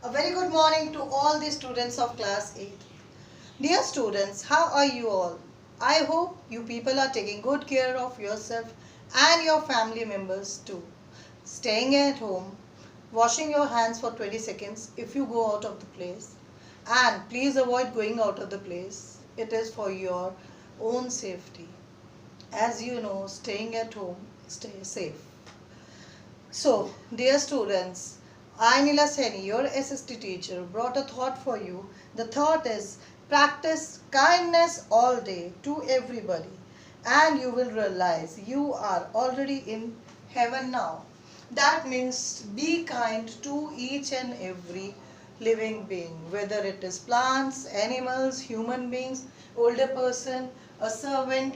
A very good morning to all the students of class 8. Dear students, how are you all? I hope you people are taking good care of yourself and your family members too. Staying at home, washing your hands for 20 seconds if you go out of the place, and please avoid going out of the place. It is for your own safety. As you know, staying at home, stay safe. So, dear students, I, Nila Seni, your SST teacher, brought a thought for you. The thought is practice kindness all day to everybody, and you will realize you are already in heaven now. That means be kind to each and every living being, whether it is plants, animals, human beings, older person, a servant,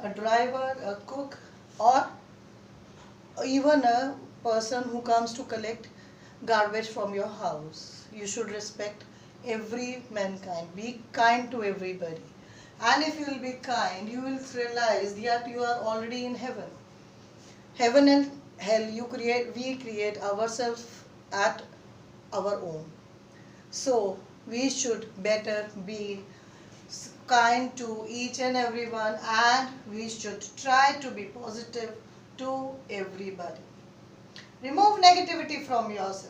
a driver, a cook, or even a person who comes to collect garbage from your house. You should respect every mankind. Be kind to everybody. And if you will be kind, you will realize that you are already in heaven. Heaven and hell we create ourselves at our own. So we should better be kind to each and everyone, and we should try to be positive to everybody. Remove negativity from yourself.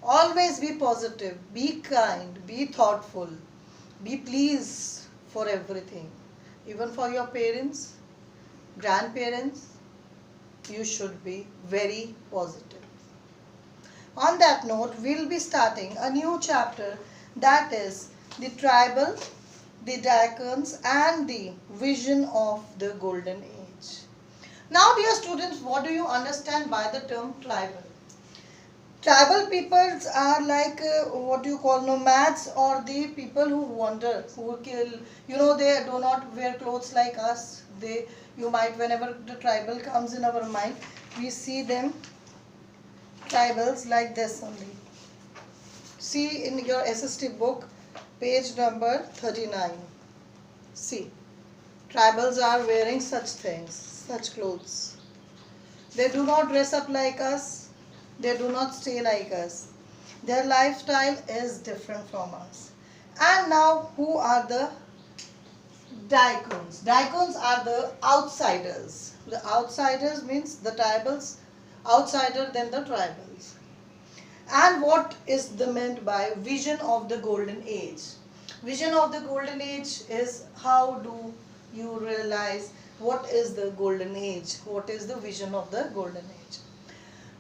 Always be positive, be kind, be thoughtful, be pleased for everything. Even for your parents, grandparents, you should be very positive. On that note, we'll be starting a new chapter, that is the tribal, the daikons, and the vision of the golden age. Now, dear students, what do you understand by the term tribal? Tribal peoples are like what you call nomads, or the people who wander, who kill. They do not wear clothes like us. You might, whenever the tribal comes in our mind, we see them tribals like this only. See in your SST book, page number 39. See, tribals are wearing such things, such clothes. They do not dress up like us. They do not stay like us. Their lifestyle is different from us. And now, who are the daikons? Daikons are the outsiders. The outsiders means the tribals, outsider than the tribals. And what is the meant by vision of the golden age? Vision of the golden age is, how do you realize what is the golden age? What is the vision of the golden age?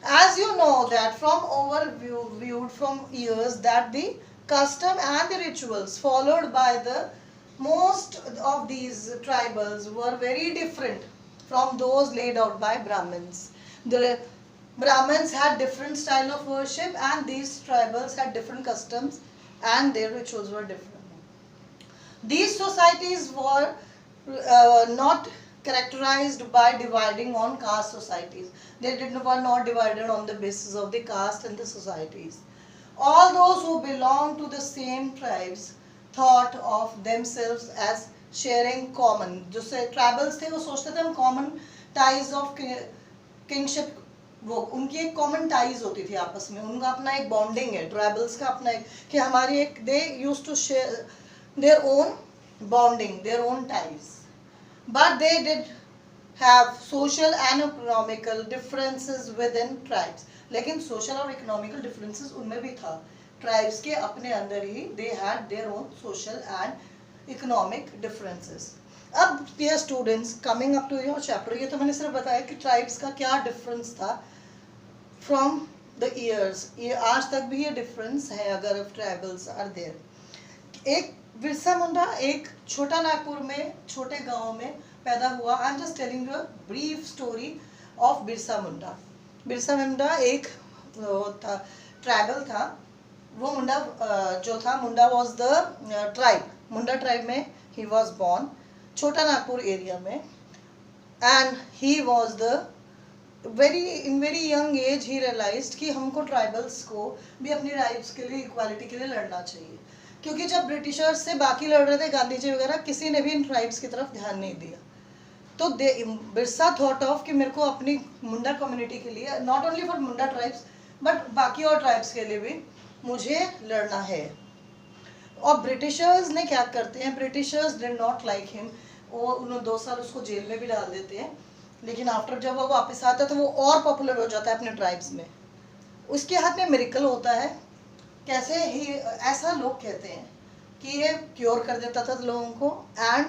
As you know that from viewed from years, that the custom and the rituals followed by the most of these tribals were very different from those laid out by Brahmins. The Brahmins had different style of worship, and these tribals had different customs, and their rituals were different. These societies were not characterized by dividing on caste societies. Were not divided on the basis of the caste and the societies. All those who belonged to the same tribes thought of themselves as sharing common. जो tribals थे वो सोचते थे हम common ties of kingship, वो उनकी एक common ties होती थी आपस में, उनका अपना एक बॉन्डिंग है, ट्राइबल्स का अपना एक, कि हमारी एक, they used to share their own bonding, their own ties. But they did have social and economical differences within tribes. लेकिन social और economical differences उनमें भी था. Tribes के अपने अंदर ही they had their own social and economic differences. अब dear students, coming up to your chapter, ये तो मैंने सिर्फ बताया कि tribes का क्या difference था from the years. ये आज तक भी ये difference है अगर tribals are there. एक बिरसा मुंडा एक छोटा नागपुर में, छोटे गांव में पैदा हुआ. I am just telling you a brief story of Birsa Munda. Birsa Munda एक था, ट्राइबल था. वो मुंडा जो था, Munda was the tribe, Munda tribe में ही was born, Chota Nagpur area में. And he was the very young age he realised कि हमको ट्राइबल्स को भी अपनी राइट्स के लिए, इक्वालिटी के लिए लड़ना चाहिए. क्योंकि जब ब्रिटिशर्स से बाकी लड़ रहे थे, गांधी जी वगैरह, किसी ने भी इन ट्राइब्स की तरफ ध्यान नहीं दिया. तो बिरसा थॉट ऑफ कि मेरे को अपनी मुंडा कम्युनिटी के लिए, not only for Munda tribes but बाकी और ट्राइब्स के लिए भी मुझे लड़ना है। और ब्रिटिशर्स ने क्या करते हैं, Britishers did not like him, और उन्होंने 2 साल उसको जेल में भी डाल देते हैं, लेकिन आफ्टर जब वो वापस आता है तो वो और पॉपुलर हो जाता है अपने ट्राइब्स में। उसके हाथ में मिरेकल होता है। कैसे ही, ऐसा लोग कहते हैं कि ये क्योर कर देता था लोगों को, एंड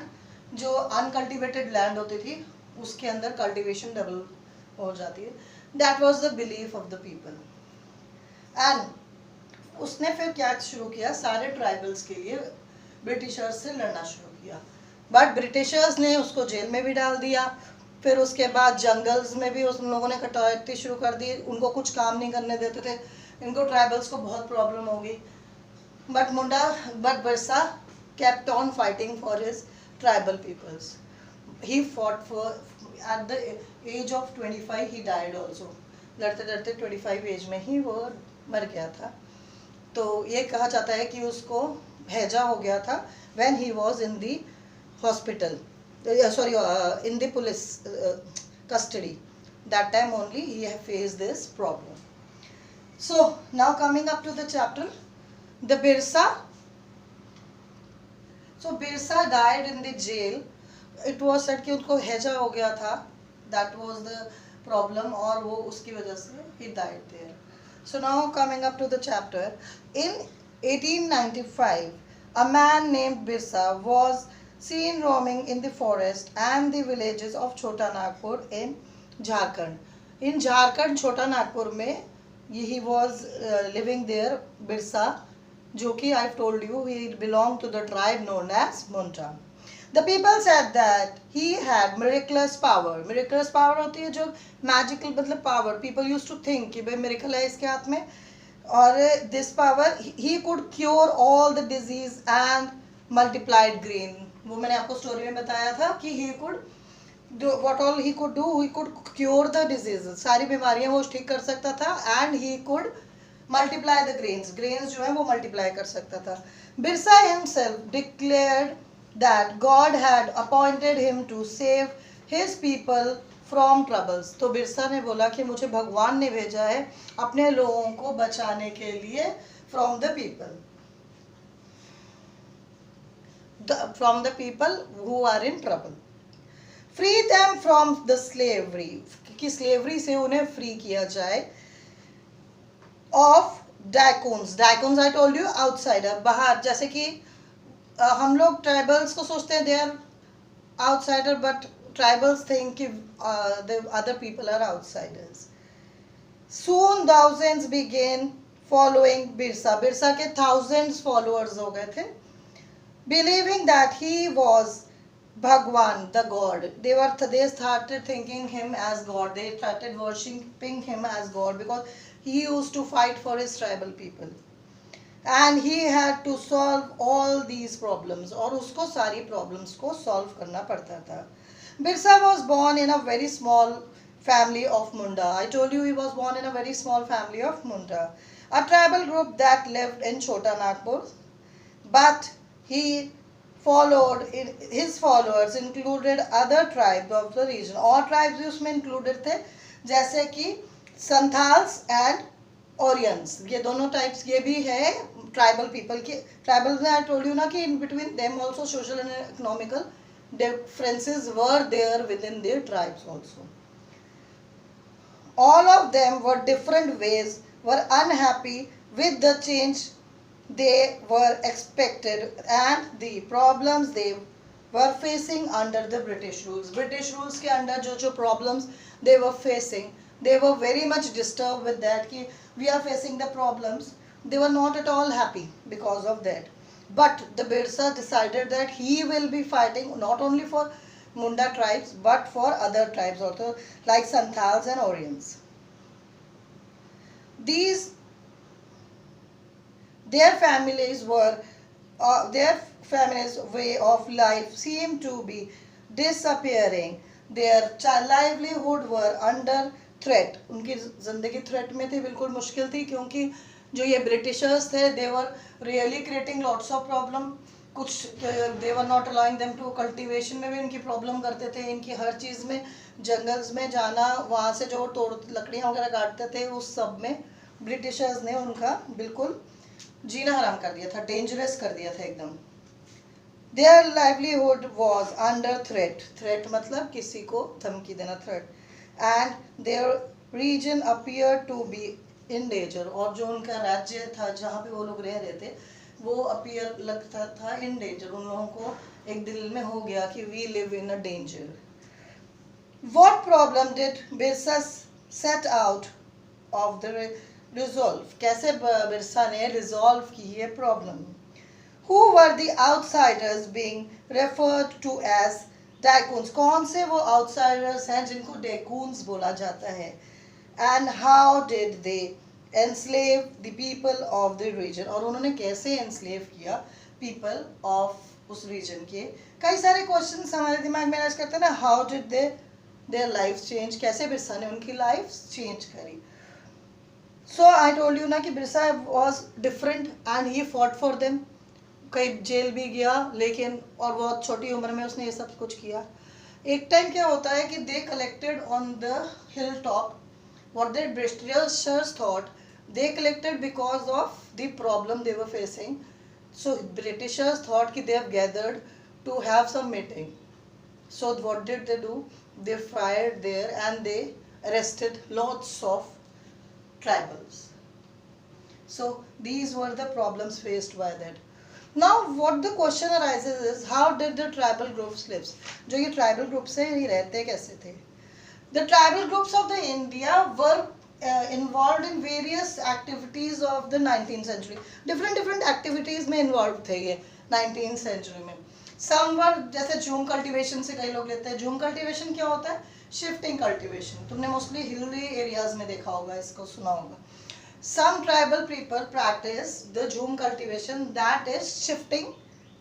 जो अनकल्टिवेटेड लैंड होती थी उसके अंदर कल्टिवेशन डबल हो जाती है। That was the belief of the people. And उसने फिर क्या शुरू किया, सारे ट्राइबल्स के लिए ब्रिटिशर्स से लड़ना शुरू किया, बट ब्रिटिशर्स ने उसको जेल में भी डाल दिया। फिर उसके बाद जंगल्स में भी उन लोगों ने कटौती शुरू कर दी, उनको कुछ काम नहीं करने देते थे, इनको ट्राइबल्स को बहुत प्रॉब्लम होगी। But Birsa kept on fighting for his tribal peoples. He fought for, at the age of 25 he died also. लड़ते लड़ते 25 एज में ही वो मर गया था। तो ये कहा जाता है कि उसको हैजा हो गया था when he was in the hospital, in the police custody. That time only he faced this problem. So now coming up to the chapter, the Birsa. So Birsa died in the jail. It was said कि उनको हैजा हो गया था, that was the problem, और वो उसकी वजह से he died there. So now coming up to the chapter, in 1895 a man named Birsa was seen roaming in the forest and the villages of Chota Nagpur in Jharkhand. In Jharkhand, Chota Nagpur में he was living there, Birsa, जो कि I've told you he belonged to the tribe known as Munta. The people said that he had miraculous power. Miraculous power होती है जो magical, मतलब power. People used to think कि भाई miracle है इसके हाथ में, और this power he could cure all the disease and multiplied grain. वो मैंने आपको स्टोरी में बताया था कि he could do what all he could do. He could cure the diseases. सारी बीमारियां वो ठीक कर सकता था, and he could multiply the grains. Grains जो है वो multiply कर सकता था. Birsa himself declared that God had appointed him to save his people from troubles. तो बिरसा ने बोला कि मुझे भगवान ने भेजा है अपने लोगों को बचाने के लिए from the people, from the people who are in trouble. Free them from the slavery, कि slavery से उन्हें free किया जाए. Of dacoons. Dacoons I told you outsider, बाहर, जैसे कि हम लोग ट्राइबल्स को सोचते हैं they are outsider, but tribals think कि the other people are outsiders. Soon thousands began following Birsa. Birsa के thousands followers हो गए थे, believing that he was Bhagwan, the god. They started thinking him as God. They started worshipping him as God because he used to fight for his tribal people. And he had to solve all these problems. और उसको सारी problems को solve करना पड़ता था. Birsa was born in a very small family of Munda. I told you he was born in a very small family of Munda, a tribal group that lived in Chota Nagpur. But he followed, his followers included other tribes of the region. और tribes उसमें included थे, जैसे कि Santhals and ओरियंस. ये दोनों types ये भी है ट्राइबल पीपल के. ट्राइबल में आई टोल्ड यू ना कि in between them also social and economical differences were there within their tribes also. All of them were different ways, were unhappy with the change they were expected and the problems they were facing under the British rules. British rules के under जो problems they were facing, they were very much disturbed with that कि we are facing the problems. They were not at all happy because of that. But the Birsa decided that he will be fighting not only for Munda tribes but for other tribes also, like Santhals and Oryans. Their families way of life seemed to be disappearing. Their livelihood were under threat. उनकी जिंदगी threat में थी, बिल्कुल मुश्किल थी, क्योंकि जो ये ब्रिटिशर्स थे they were really creating lots of problem. कुछ they were not allowing them to cultivation में भी इनकी प्रॉब्लम करते थे. इनकी हर चीज़ में जंगल्स में जाना, वहाँ से जो तोड़ लकड़ियाँ वगैरह काटते थे, उस सब में ब्रिटिशर्स ने उनका बिल्कुल जीना हराम कर दिया था, डेंजरस कर दिया था एकदम। Their livelihood was under threat, threat मतलब किसी को धमकी देना, threat, and their region appear to be in danger, और जो उनका राज्य था जहाँ पे वो लोग रह रहे थे वो अपीयर लगता था इन डेंजर, उन लोगों को एक दिल में हो गया कि we live in a danger. What problem did Birsa set out of the resolve, कैसे बिरसा ने रिजॉल्व की ये problem? Who were the outsiders being referred to as tycoons, कौन से वो outsiders हैं जिनको tycoons बोला जाता है? And how did they enslave the people of the region, और उन्होंने कैसे enslave किया people of उस region के? कई सारे क्वेश्चंस हमारे दिमाग में राज करते हैं ना, how did they their lives change, कैसे बिरसा ने उनकी लाइफ चेंज करी? सो आई टोल्ड यू ना कि Birsa was different and he fought for them, कई जेल भी गया लेकिन, और बहुत छोटी उम्र में उसने ये सब कुछ किया। एक टाइम क्या होता है कि they collected on the hill top, what the Britishers thought, they collected because of the problem they were facing, so Britishers thought कि they have gathered to have some meeting, so what did they do? They fired there and they arrested lots of tribals. So these were the problems faced by that. Now what the question arises is, how did the tribal groups live? जो ये tribal groups हैं ये रहते कैसे थे? The tribal groups of the India were involved in various activities of the 19th century. different activities में involved थे ये 19th century में। समवर जैसे झूम कल्टीवेशन से कई लोग लेते हैं, झूम कल्टीवेशन क्या होता है? शिफ्टिंग कल्टीवेशन, तुमने मोस्टली हिली एरियाज में देखा होगा, इसको सुना होगा। सम ट्राइबल पीपल प्रैक्टिस द झूम cultivation, that is shifting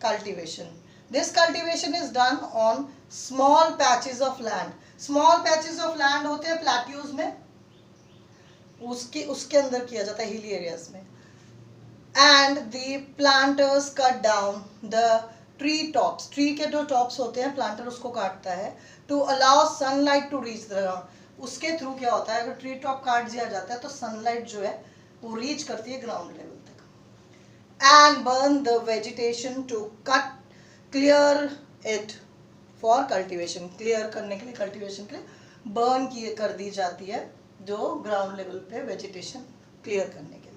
cultivation. This cultivation is done on small patches of land, small patches of land होते हैं प्लेट्यूज में, उसके अंदर किया जाता है हिली एरियाज में। And the planters cut down the tree tops, tree के जो टॉप्स होते हैं प्लांटर उसको काटता है to allow sunlight to reach the ground. उसके थ्रू क्या होता है, अगर ट्री टॉप काट दिया जाता है तो सनलाइट जो है वो रीच करती है ग्राउंड लेवल तक। And burn the vegetation to cut clear it for cultivation, clear करने के लिए, कल्टीवेशन के लिए बर्न की कर दी जाती है जो ग्राउंड लेवल पे वेजिटेशन क्लियर करने के लिए।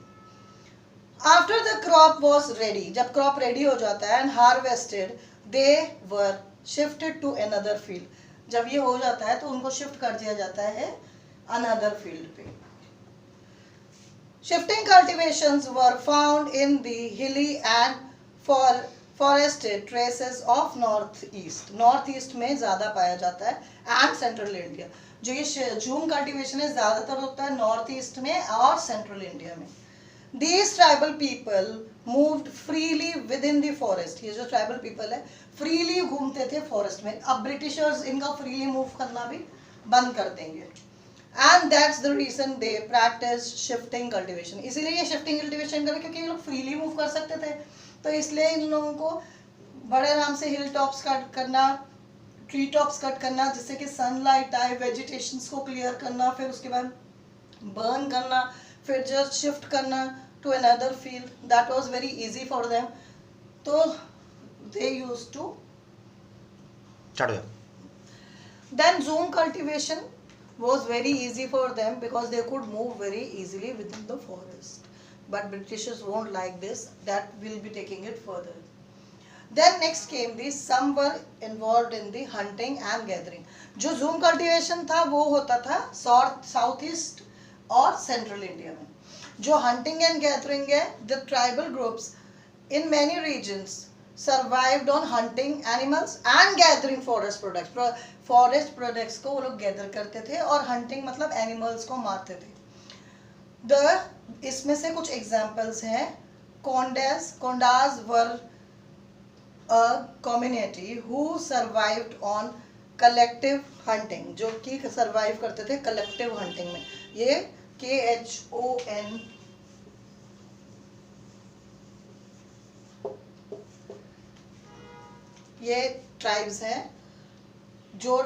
After the crop was ready, जब क्रॉप रेडी हो जाता है, and harvested, they were shifted to another field, जब ये हो जाता है तो उनको शिफ्ट कर दिया जाता है अनदर फील्ड पे। Shifting cultivations were found in the hilly and forested traces of north east में ज़्यादा पाया जाता है, एंड सेंट्रल इंडिया। जो ये झूम कल्टिवेशन है ज़्यादातर होता है नॉर्थ ईस्ट में और सेंट्रल इंडिया में। These tribal people moved freely within the forest, ये जो ट्राइबल पीपल है फ्रीली घूमते थे फॉरेस्ट में। अब ब्रिटिशर्स इनका फ्रीली मूव करना भी बंद कर देंगे, and that's the reason they practice shifting cultivation. इसीलिए ये शिफ्टिंग कल्टीवेशन करें क्योंकि ये लोग फ्रीली मूव कर सकते थे, तो इसलिए इन लोगों को बड़े आराम से हिल टॉप्स कट करना, ट्री टॉप्स कट करना जिससे कि सनलाइट आए, वेजिटेशंस को क्लियर करना, फिर उसके बाद बर्न करना, फिर जस्ट शिफ्ट करना to another field, that was very easy for them. तो they used to then zoom cultivation was very easy for them because they could move very easily within the forest, but Britishers won't like this, that will be taking it further. Then next came the some were involved in the hunting and gathering. जो zoom cultivation था वो होता था south east और central India में। जो hunting and gathering है, the tribal groups in many regions survived on hunting animals and gathering forest products. Forest products को वो लोग गैदर करते थे और हंटिंग मतलब एनिमल्स को मारते थे। इसमें से कुछ एग्जांपल्स हैं। Kondas were a community who survived on collective hunting, जो कि सर्वाइव करते थे कलेक्टिव हंटिंग में। ये KHON ये ट्राइब्स हैं जो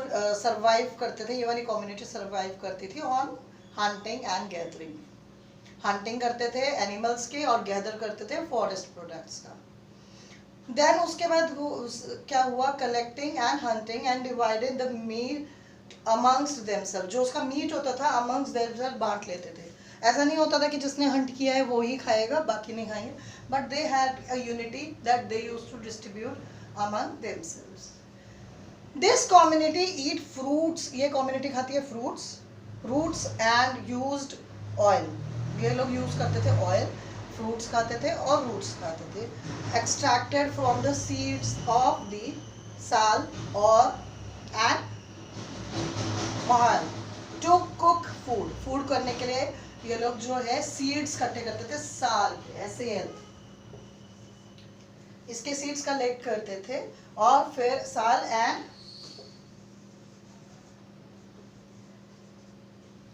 सर्वाइव करते थे, ये वाली कम्युनिटी सर्वाइव करती थी on hunting and gathering. Hunting करते थे एनिमल्स की और गैदर करते थे फॉरेस्ट प्रोडक्ट्स का. देन उसके बाद क्या हुआ, collecting and hunting and divided the meat amongst themself. जो उसका मीट होता था अमंग्स्ट देमसेल्फ बांट लेते थे. ऐसा नहीं होता था कि जिसने हंट किया है वो ही खाएगा बाकी नहीं खाएंगे, but they had a unity that they used to distribute among themselves. This community eat fruits. ये कम्युनिटी खाती है fruits, roots and used oil. ये लोग यूज करते थे ऑयल, फ्रूट्स खाते थे और रूट्स खाते थे. Extracted from the seeds of the साल और and Mahal to cook food. Food करने के लिए ये लोग जो है सीड्स इकट्ठे करते थे साल के, SAL, इसके सीड्स कलेक्ट करते थे और फिर साल एंड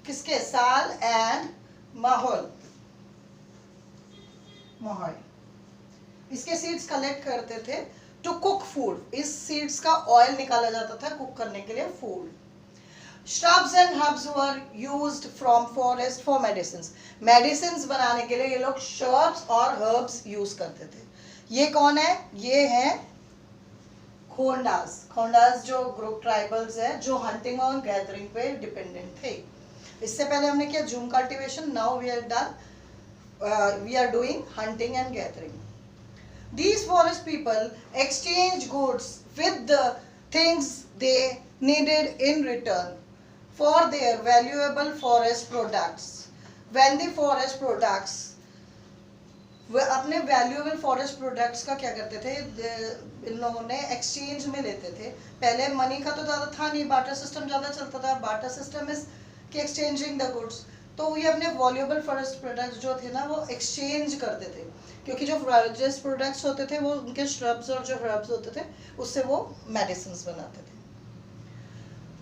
किसके, साल एंड माहौल, इसके सीड्स कलेक्ट करते थे टू कुक फूड. इस सीड्स का ऑयल निकाला जाता था कुक करने के लिए food. Shrubs and herbs were used from forest for medicines. Medicines बनाने के लिए ये लोग shrubs और herbs यूज करते थे. ये कौन है, ये है खोंडास. खोंडास जो ग्रुप ट्राइबल्स है जो हंटिंग और गैदरिंग पे डिपेंडेंट थे. इससे पहले हमने किया jhum cultivation. Now we are doing hunting and gathering. These forest people exchange goods with the things they needed in return for their valuable forest products. When the forest products, वे अपने valuable forest products का क्या करते थे, इन लोगों ने exchange में लेते थे. पहले मनी का तो ज़्यादा था नहीं, barter system ज़्यादा चलता था. barter system is कि exchanging the goods. तो ये अपने valuable forest products जो थे ना वो exchange करते थे, क्योंकि जो forest products होते थे वो उनके shrubs और जो herbs होते थे उससे वो medicines बनाते थे.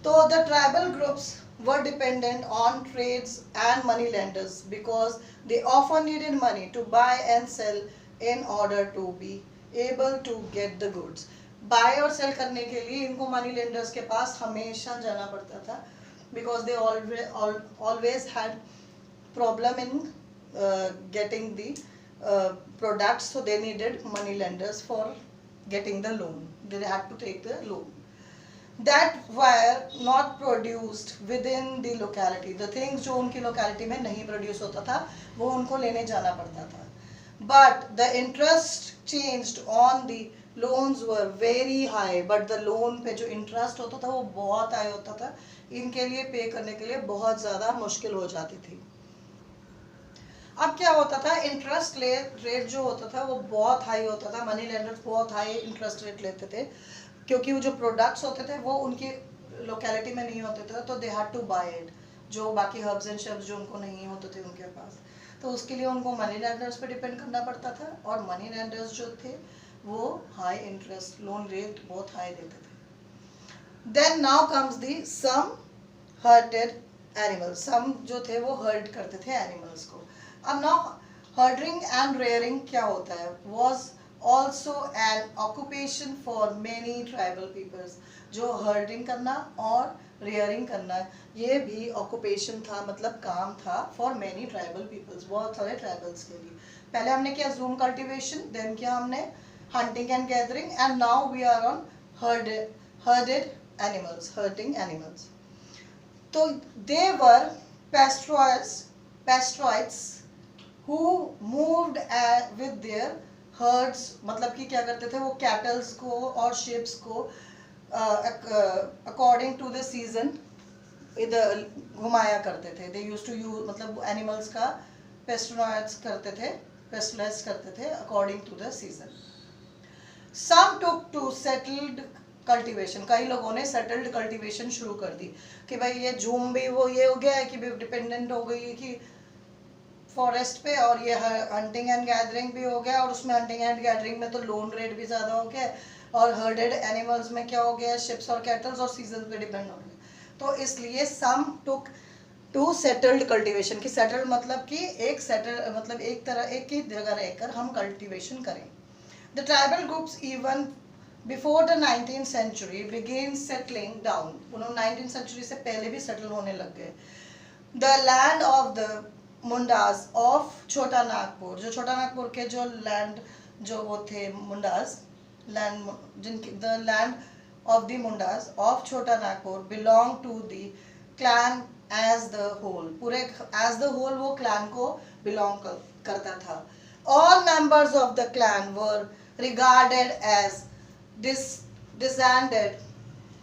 So the tribal groups were dependent on trades and money lenders because they often needed money to buy and sell in order to be able to get the goods. Buy और sell करने के लिए इनको money lenders के पास हमेशा जाना पड़ता था because they always had problem in getting the products, so they needed money lenders for getting the loan. They had to take the loan that were not produced within the locality. The things जो उनकी locality में नहीं produce होता था वो उनको लेने जाना पड़ता था. But the interest changed on the loans were very high. But the loan पे जो interest होता था वो बहुत high होता था. इनके लिए पे करने के लिए बहुत ज़्यादा मुश्किल हो जाती थी. अब क्या होता था, इंटरेस्ट रेट जो होता था वो बहुत हाई होता था. मनी लेंडर्स बहुत हाई इंटरेस्ट रेट लेते थे क्योंकि वो जो प्रोडक्ट्स होते थे वो उनकी लोकेलिटी में नहीं होते थे, तो they had to buy it. जो बाकी हर्ब्स एंड शब्स जो उनको नहीं होते थे उनके पास, तो उसके लिए उनको मनी लेंडर्स पे डिपेंड करना पड़ता था. और मनी लेंडर्स जो थे वो हाई इंटरेस्ट लोन रेट बहुत हाई देते थे. Then now comes the some herded animals. Some जो थे वो हर्ट करते थे एनिमल्स को. अब नाउ हर्डिंग एंड रेयरिंग क्या होता है, was also an occupation for many tribal peoples. जो हर्डिंग करना और रेयरिंग करना ये भी ऑक्यूपेशन था, मतलब काम था फॉर मेनी ट्राइबल पीपल्स, बहुत सारे ट्राइबल्स के लिए. पहले हमने किया जूम कल्टीवेशन, देन किया हमने hunting and gathering, and now we are on herded animals, herding animals. तो they were पेस्ट्रॉइड्स who moved with their herds. मतलब कि क्या करते थे वो कैटल्स को और शिप्स को अकॉर्डिंग टू द सीजन इधर घुमाया करते थे. दे यूज्ड टू यूज, मतलब एनिमल्स का पेस्टराइज करते थे according to the season. Some took to settled cultivation. कई लोगों ने सेटल्ड कल्टीवेशन शुरू कर दी कि भाई ये जूम भी वो ये हो गया है कि डिपेंडेंट हो गई है कि फॉरेस्ट पे, और ये हंटिंग एंड गैदरिंग भी हो गया, और उसमें हंटिंग एंड गैदरिंग में तो लोन रेट भी ज़्यादा हो गया, और हर्डेड एनिमल्स में क्या हो गया, शिप्स और कैटल्स और सीजन पे डिपेंड हो गया. तो इसलिए सम टुक टू सेटल्ड कल्टीवेशन. की सेटल्ड मतलब कि एक सेटल मतलब एक तरह एक ही जगह रहकर हम कल्टीवेशन करें. The tribal groups even before the 19th century began settling down. उन्होंने 19th century से पहले भी सेटल होने लग गए. The land of the Mundas of Chota Nagpur, जो छोटा नागपुर के जो लैंड जो वो थे मुंडास, लैंड जिनकी the land of the Mundas of Chota Nagpur belong to the clan as the whole, पूरे एज द होल वो क्लैन को बिलोंग करता था. All members of the clan were regarded as descended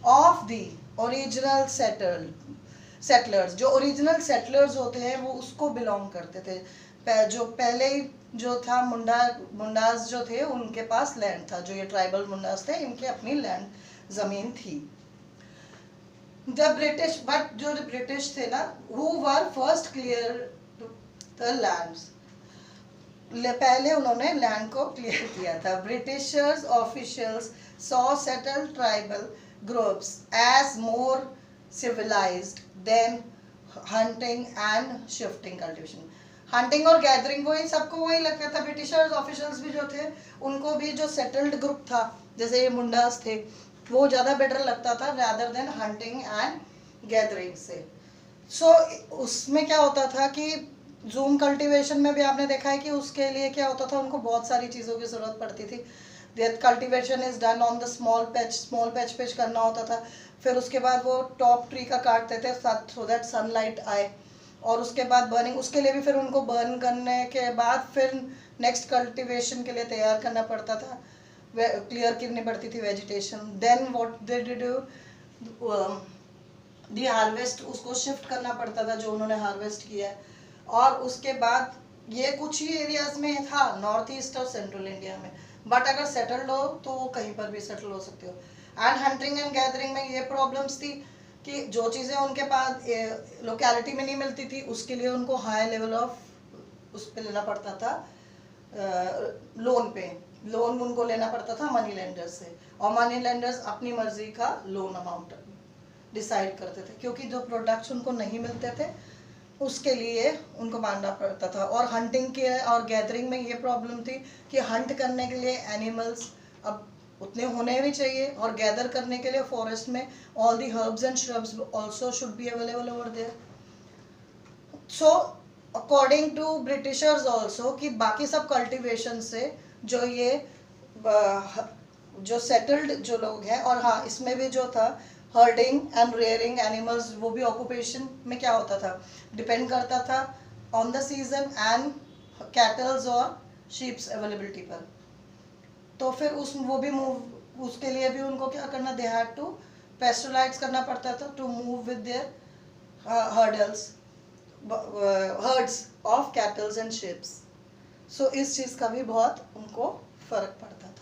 of the original settlers. जो original settlers होते हैं वो उसको बिलोंग करते थे. जो पहले जो था मुंडास जो थे उनके पास लैंड था, जो ये ट्राइबल मुंडास थे इनके अपनी लैंड जमीन थी. द ब्रिटिश, बट जो ब्रिटिश थे ना, who were first clear the lands, पहले उन्होंने लैंड को क्लियर किया था. Britishers officials saw settled tribal groups as more civilized then hunting and shifting cultivation. Hunting और गैदरिंग वही सबको वही लगता था. ब्रिटिशर्स ऑफिशियल्स भी जो थे उनको भी जो सेटल्ड ग्रुप था जैसे ये मुंडास थे वो ज़्यादा बेटर लगता था rather than hunting and gathering से. सो उसमें क्या होता था कि जूम कल्टीवेशन में भी आपने देखा है कि उसके लिए क्या होता था, उनको बहुत सारी चीज़ों की ज़रूरत पड़ती थी. Cultivation is done on the small patch पे करना होता था. फिर उसके बाद वो टॉप ट्री का काटते थे सो दैट सनलाइट आए, और उसके बाद बर्निंग, उसके लिए भी फिर उनको बर्न करने के बाद फिर नेक्स्ट कल्टीवेशन के लिए तैयार करना पड़ता था, क्लियर करनी पड़ती थी vegetation. Then what they did the harvest, उसको शिफ्ट करना पड़ता था जो उन्होंने हार्वेस्ट किया. और उसके बाद ये कुछ ही एरियाज में था नॉर्थ ईस्ट और सेंट्रल इंडिया में, बट अगर सेटल्ड हो तो वो कहीं पर भी सेटल हो सकते हो. एंड हंटिंग एंड गैदरिंग में ये प्रॉब्लम्स थी कि जो चीज़ें उनके पास लोकेलिटी में नहीं मिलती थी उसके लिए उनको हाई लेवल ऑफ उस पे लेना पड़ता था, लोन उनको लेना पड़ता था मनी लेंडर से, और मनी लेंडर्स अपनी मर्जी का लोन अमाउंट डिसाइड करते थे क्योंकि जो प्रोडक्ट्स उनको नहीं मिलते थे उसके लिए उनको मानना पड़ता था. और हंटिंग के और गैदरिंग में ये प्रॉब्लम थी कि हंट करने के लिए एनिमल्स अब उतने होने भी चाहिए, और गैदर करने के लिए फॉरेस्ट में all the herbs and shrubs also should be available over there. So according to Britishers also कि बाकी सब कल्टीवेशन से जो ये जो सेटल्ड जो लोग हैं, और हाँ इसमें भी जो था हर्डिंग एंड रेयरिंग एनिमल्स, वो भी ऑक्यूपेशन में क्या होता था, डिपेंड करता था on the season and kettles और शीप्स अवेलेबिलिटी पर. तो फिर वो भी मूव, उसके लिए भी उनको क्या करना, दे हैड टू पेस्टराइज करना पड़ता था to move with their herds of cattles and sheeps. So इस चीज़ का भी बहुत उनको फर्क पड़ता था.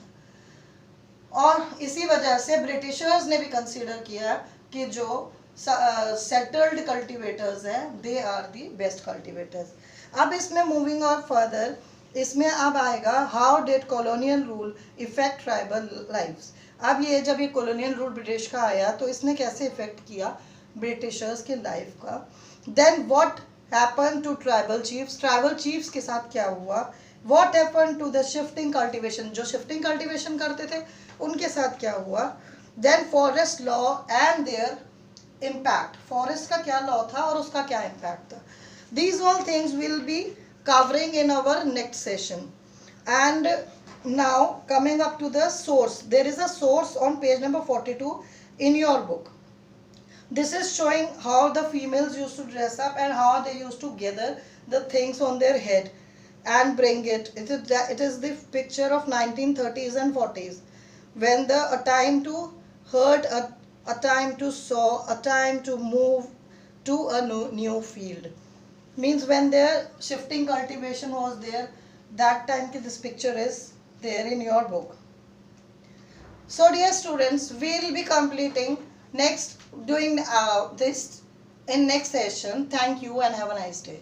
और इसी वजह से ब्रिटिशर्स ने भी कंसीडर किया कि जो सेटल्ड कल्टीवेटर्स हैं they are the best cultivators. अब इसमें मूविंग और फर्दर इसमें अब आएगा how did colonial rule effect tribal lives. अब ये जब ये कॉलोनियल रूल ब्रिटिश का आया तो इसने कैसे इफेक्ट किया ब्रिटिशर्स के लाइफ का. Then what happen to tribal chiefs के साथ क्या हुआ. What happen to the shifting cultivation, जो शिफ्टिंग कल्टीवेशन करते थे उनके साथ क्या हुआ. Then forest law and their impact, forest का क्या लॉ था और उसका क्या इम्पैक्ट था. These all things will be covering in our next session. And now coming up to the source, there is a source on page number 42 in your book. This is showing how the females used to dress up and how they used to gather the things on their head and bring it. It is the picture of 1930s and 40s when a time to herd, a time to sow, a time to move to a new field. Means when their shifting cultivation was there, that time this picture is there in your book. So dear students, we will be completing doing this in next session. Thank you and have a nice day.